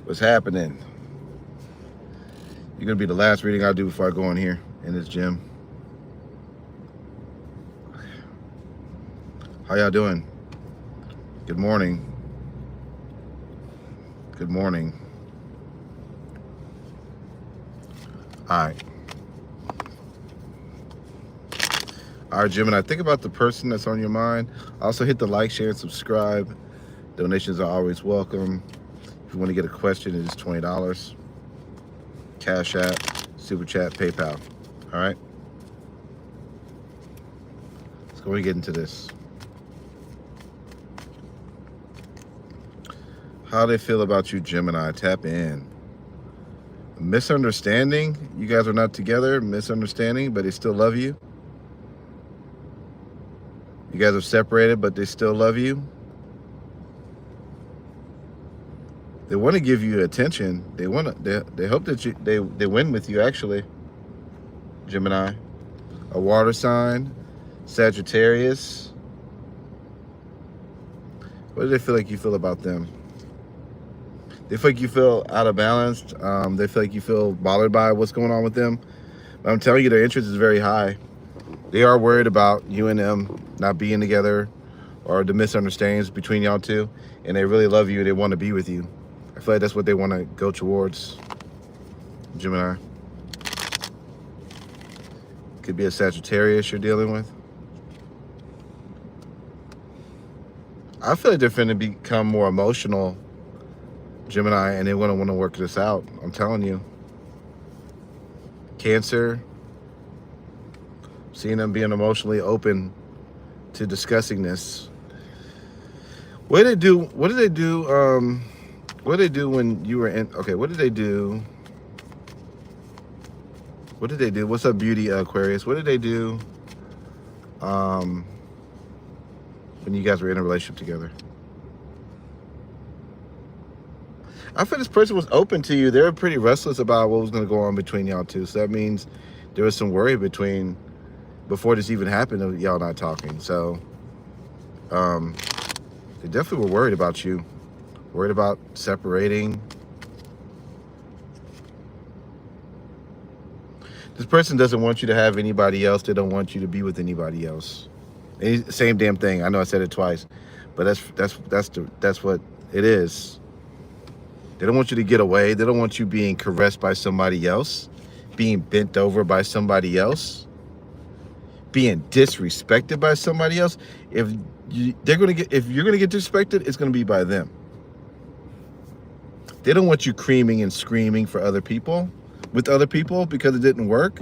What's happening? You're gonna be the last reading I do before I go in here in this gym. How y'all doing? Good morning. Good morning. All right. All right, Gemini, think about the person that's on your mind. Also hit the like, share, and subscribe. Donations are always welcome. If you want to get a question, it is $20. Cash App, Super Chat, PayPal. All right? Let's go and get into this. How they feel about you, Gemini? Tap in. Misunderstanding? You guys are not together. Misunderstanding, but they still love you. You guys are separated, but they still love you. They want to give you attention. They want to. They hope that they win with you. Actually, Gemini, a water sign, Sagittarius. What do they feel like you feel about them? They feel like you feel out of balance. They feel like you feel bothered by what's going on with them. But I'm telling you, their interest is very high. They are worried about you and them not being together or the misunderstandings between y'all two. And they really love you. They want to be with you. I feel like that's what they want to go towards, Gemini. Could be a Sagittarius you're dealing with. I feel like they're finna become more emotional, Gemini, and they're gonna want to work this out. I'm telling you. Cancer. Seeing them being emotionally open to discussing this. What did they do? What did they do? What did they do when you were in? Okay, what did they do? What did they do? What's up, Beauty Aquarius? What did they do? When you guys were in a relationship together? I feel this person was open to you. They were pretty restless about what was going to go on between y'all two. So that means there was some worry before this even happened of y'all not talking. So they definitely were worried about you. Worried about separating. This person doesn't want you to have anybody else. They don't want you to be with anybody else. Same damn thing. I know I said it twice, but that's what it is. They don't want you to get away. They don't want you being caressed by somebody else, being bent over by somebody else, being disrespected by somebody else. If you're gonna get disrespected, it's gonna be by them. They don't want you creaming and screaming for other people, with other people, because it didn't work.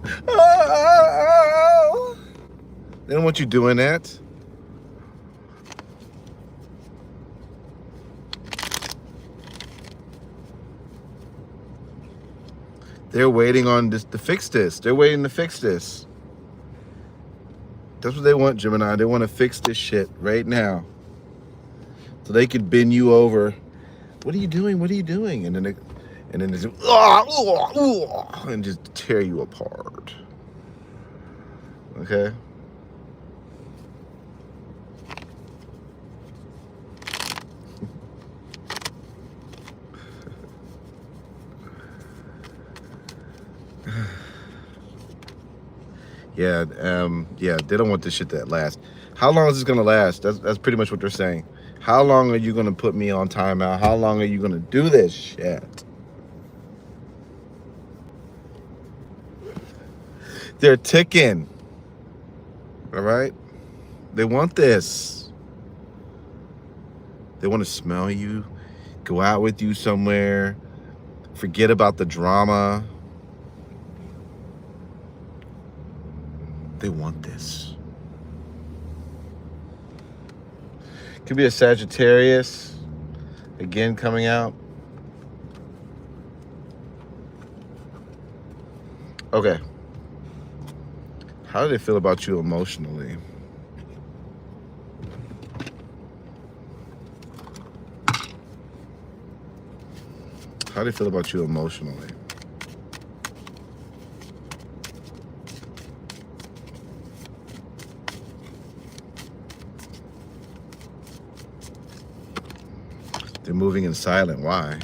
They don't want you doing that. They're waiting on this to fix this. They're waiting to fix this. That's what they want, Gemini. They want to fix this shit right now, so they could bend you over. What are you doing? What are you doing? And then they just and just tear you apart. Okay. Yeah, they don't want this shit to last. How long is this gonna last? That's pretty much what they're saying. How long are you gonna put me on timeout? How long are you gonna do this shit? They're ticking. All right? They want this. They want to smell you, go out with you somewhere, forget about the drama. They want this. Could be a Sagittarius, again, coming out. Okay. How do they feel about you emotionally? How do they feel about you emotionally? They're moving in silent. Why?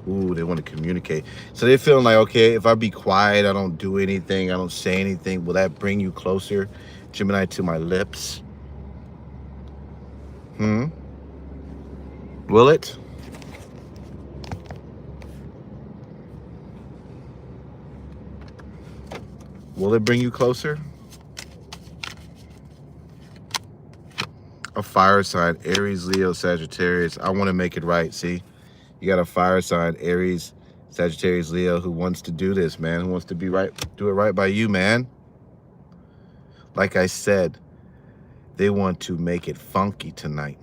Ooh, they want to communicate. So they're feeling like, okay, if I be quiet, I don't do anything, I don't say anything, will that bring you closer, Gemini, to my lips? Will it? Will it bring you closer? A fire sign, Aries, Leo, Sagittarius. I want to make it right. See, you got a fire sign, Aries, Sagittarius, Leo, who wants to do this, man, who wants to be right, do it right by you, man. Like I said, they want to make it funky tonight.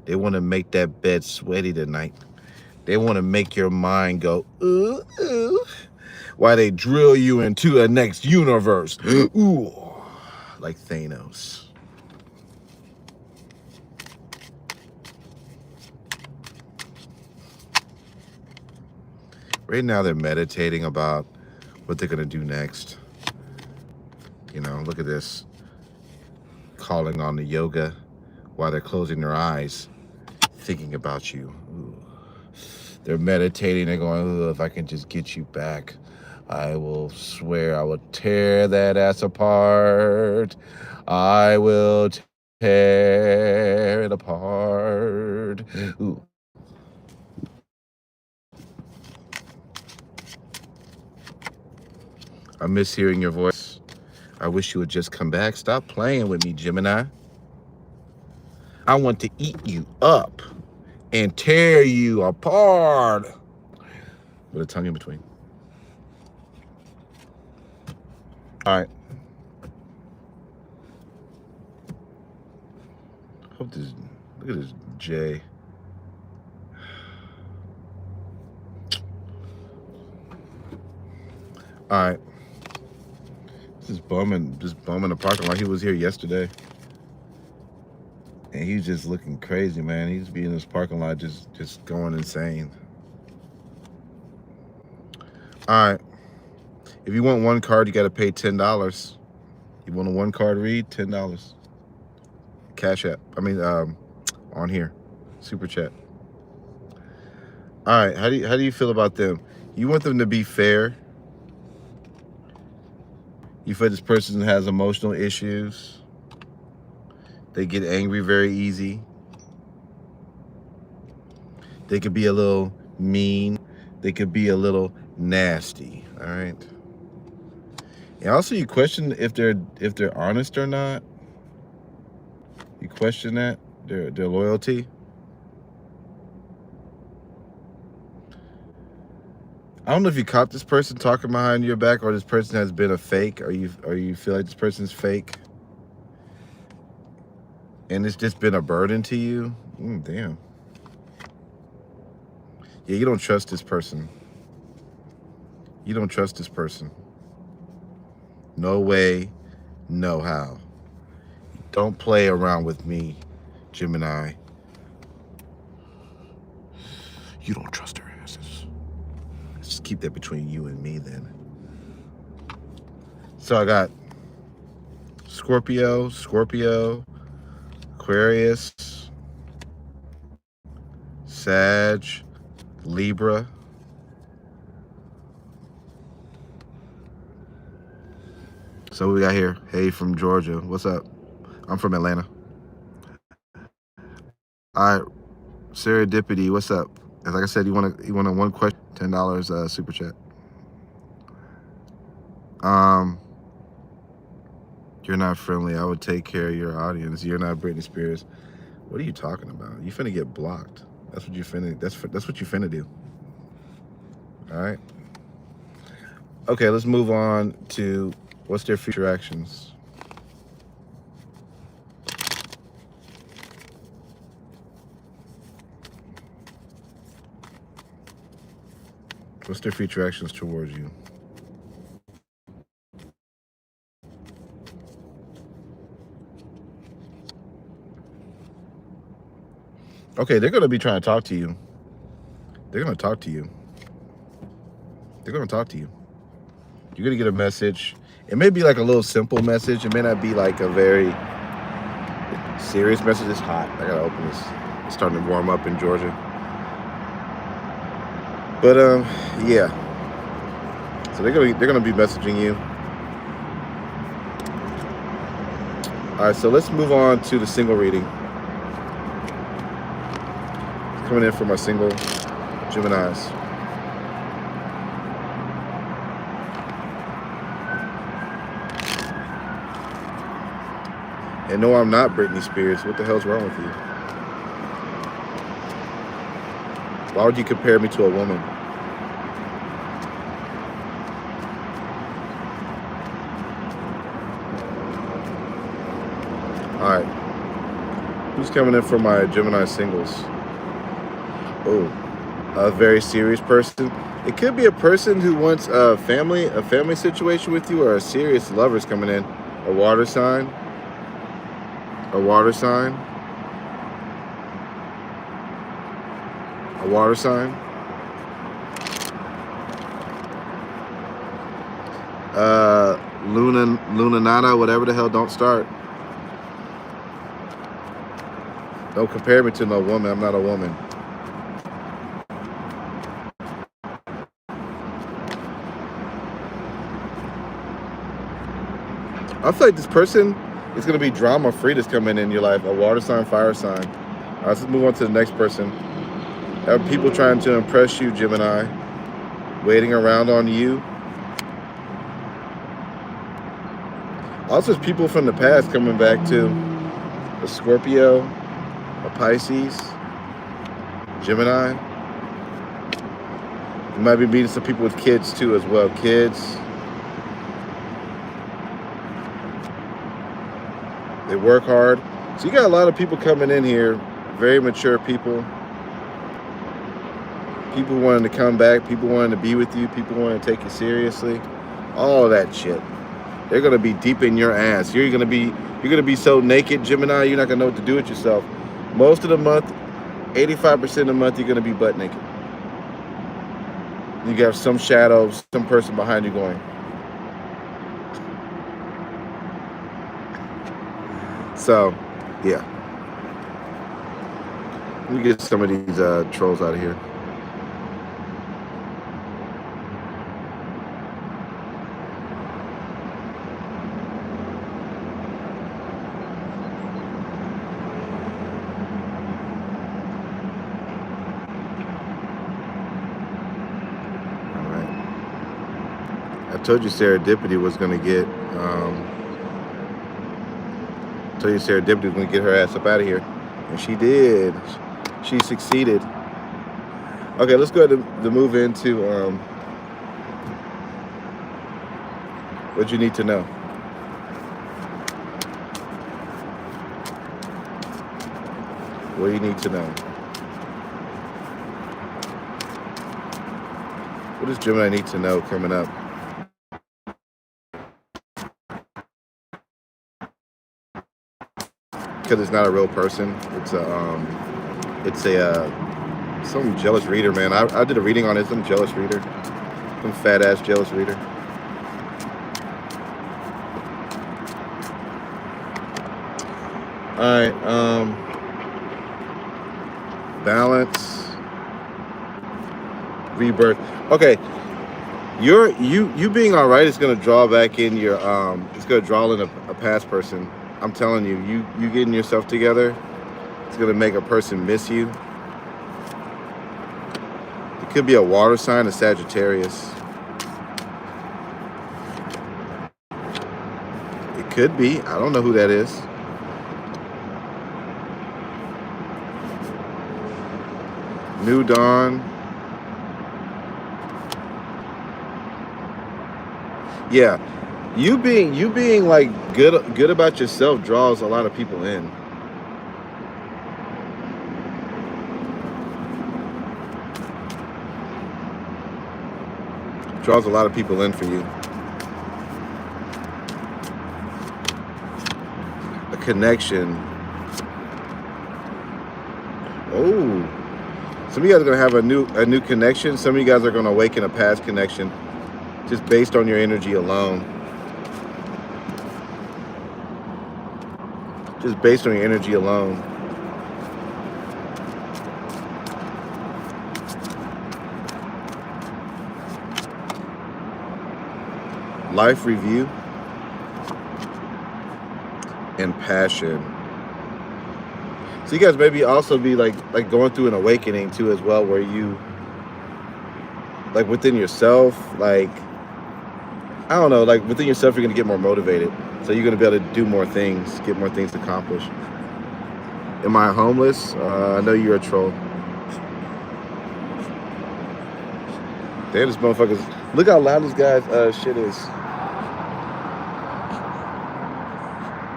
They want to make that bed sweaty tonight. They want to make your mind go, ooh, ooh, while they drill you into the next universe. Ooh, like Thanos. Right now they're meditating about what they're going to do next. You know, look at this. Calling on the yoga while they're closing their eyes, thinking about you. Ooh. They're meditating. They're going, ooh, if I can just get you back, I will swear I will tear that ass apart. I will tear it apart. Ooh. I miss hearing your voice. I wish you would just come back. Stop playing with me, Gemini. I want to eat you up and tear you apart. With a tongue in between. All right. Hope this. Look at this J. All right. Just bumming the parking lot. He was here yesterday. And he's just looking crazy, man. He's be in this parking lot just going insane. All right. If you want one card, you got to pay $10. You want a one card read? $10. Cash App. I mean, on here. Super chat. All right. How do you feel about them? You want them to be fair. You feel this person has emotional issues. They get angry very easy. They could be a little mean. They could be a little nasty. All right. And also, you question if they're honest or not. You question that their loyalty. I don't know if you caught this person talking behind your back, or this person has been a fake, or you feel like this person's fake, and it's just been a burden to you. Damn. Yeah, you don't trust this person. You don't trust this person. No way, no how. Don't play around with me, Gemini. You don't trust her asses. Let's just keep that between you and me then. So I got Scorpio, Aquarius, Sag, Libra. So we got here. Hey, from Georgia. What's up? I'm from Atlanta. All right, Serendipity. What's up? And like I said, you want a one question, $10 super chat. You're not friendly. I would take care of your audience. You're not Britney Spears. What are you talking about? You finna get blocked. That's what you finna. That's what you finna do. All right. Okay, let's move on to what's their future actions. What's their future actions towards you? Okay, they're going to be trying to talk to you. They're going to talk to you. They're going to talk to you. You're going to get a message. It may be like a little simple message. It may not be like a very serious message. It's hot. I got to open this. It's starting to warm up in Georgia. But yeah. So they're gonna be messaging you. All right, so let's move on to the single reading. Coming in for my single Geminis. And no, I'm not Britney Spears. What the hell's wrong with you? Why would you compare me to a woman? All right. Who's coming in for my Gemini singles? Oh, a very serious person. It could be a person who wants a family situation with you, or a serious lover's coming in. A water sign. A water sign. A water sign. Luna Nana, whatever the hell, don't start. Don't compare me to no woman. I'm not a woman. I feel like this person is going to be drama free that's coming in your life. A water sign, fire sign. All right, let's move on to the next person. There are people trying to impress you, Gemini. Waiting around on you. Also, there's people from the past coming back too. A Scorpio, a Pisces, Gemini. You might be meeting some people with kids too as well. Kids. They work hard. So you got a lot of people coming in here. Very mature people. People wanting to come back. People wanting to be with you. People wanting to take you seriously. All of that shit. They're gonna be deep in your ass. You're gonna be so naked, Gemini, you're not gonna know what to do with yourself. Most of the month, 85% of the month, you're gonna be butt naked. You got some shadow, some person behind you going. So, yeah. Let me get some of these trolls out of here. I told you Serendipity was going to get, Serendipity was going to get her ass up out of here. And she did. She succeeded. Okay, let's go ahead and move into what you need to know. What you need to know. What does Gemini need to know coming up? Because it's not a real person. It's some jealous reader, man. I did a reading on it. Some jealous reader, some fat ass jealous reader. All right. Balance, rebirth. Okay. You being all right is gonna draw back in your it's gonna draw in a past person. I'm telling you, you getting yourself together, it's gonna make a person miss you. It could be a water sign, a Sagittarius. It could be. I don't know who that is. New dawn. Yeah. You being like good about yourself draws a lot of people in. Draws a lot of people in for you. A connection. Oh. Some of you guys are gonna have a new connection. Some of you guys are gonna awaken a past connection just based on your energy alone. Just based on your energy alone. life review, and passion. So you guys maybe also be like going through an awakening too as well, where you like within yourself, like I don't know, like within yourself, you're gonna get more motivated. So you're gonna be able to do more things, get more things accomplished. Am I homeless? I know you're a troll. Damn, this motherfucker's. Look how loud this guy's shit is.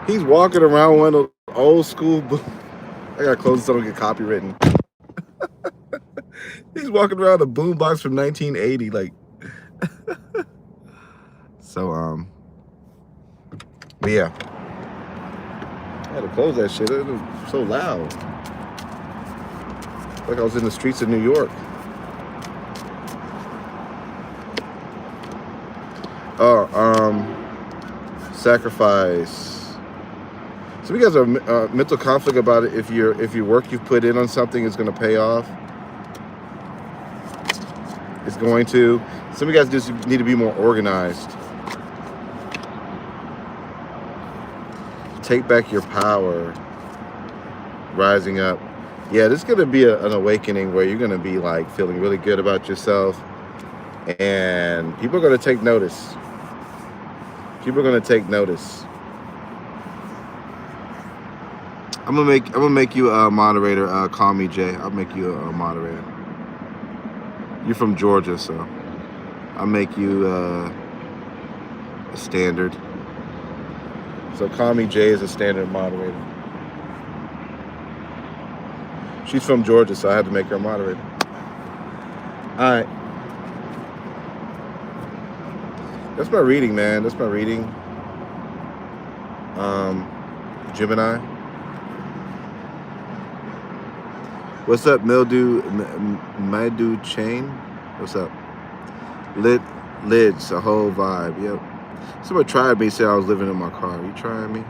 He's walking around one of those old school. I gotta close this so I don't get copywritten. He's walking around a boombox from 1980, like. So but yeah, I had to close that shit. It was so loud. Like I was in the streets of New York. Sacrifice. Some of you guys are mental conflict about it. If your work you've put in on something is going to pay off, it's going to. Some of you guys just need to be more organized. Take back your power. Rising up. Yeah, this is going to be an awakening where you're going to be like feeling really good about yourself, and people are going to take notice. People are going to take notice. I'm gonna make you a moderator. Call me Jay. I'll make you a moderator. You're from Georgia, so I'll make you a standard. So call me Jay as a standard moderator. She's from Georgia, so I had to make her a moderator. All right. That's my reading, man. That's my reading. Gemini. What's up, Mildew Chain? What's up? Lids, a whole vibe. Yep. Somebody tried me, said I was living in my car. Are you trying me?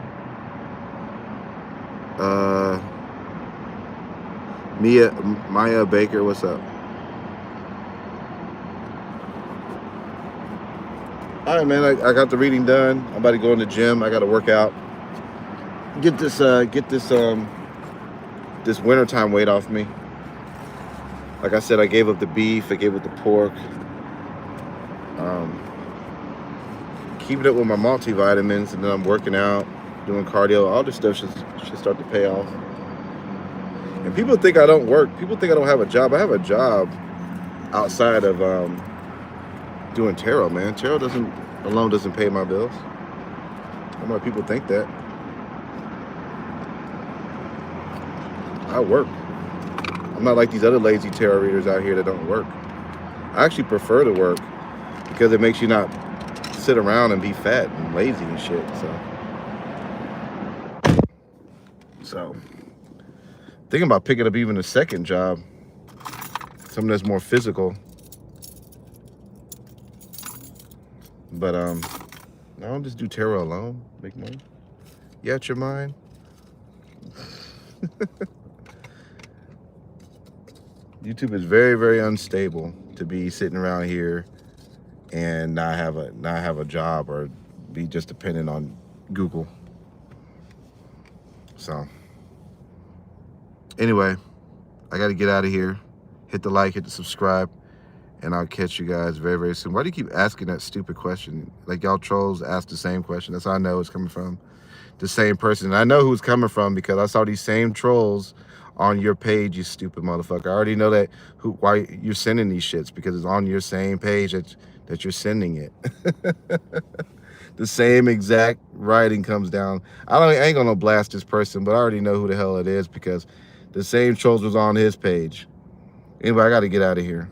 Maya Baker, what's up? All right, man. I got the reading done. I'm about to go in the gym. I got to work out. Get this wintertime weight off me. Like I said, I gave up the beef. I gave up the pork. Keeping up with my multivitamins, and then I'm working out, doing cardio. All this stuff should start to pay off. And people think I don't work. People think I don't have a job. I have a job outside of doing tarot, man. Tarot alone doesn't pay my bills. I don't know why people think that. I work. I'm not like these other lazy tarot readers out here that don't work. I actually prefer to work because it makes you not sit around and be fat and lazy and shit. So thinking about picking up even a second job, something that's more physical. But I'll just do tarot alone, make money. You out your mind? YouTube is very, very unstable to be sitting around here and not have a job or be just dependent on Google. So anyway, I got to get out of here. Hit the like, hit the subscribe, and I'll catch you guys very, very soon. Why do you keep asking that stupid question? Like y'all trolls ask the same question. That's how I know it's coming from the same person. And I know who it's coming from because I saw these same trolls on your page, you stupid motherfucker. I already know that why you're sending these shits, because it's on your same page that you're sending it. The same exact writing comes down. I ain't gonna blast this person, but I already know who the hell it is because the same trolls was on his page. Anyway, I gotta get out of here.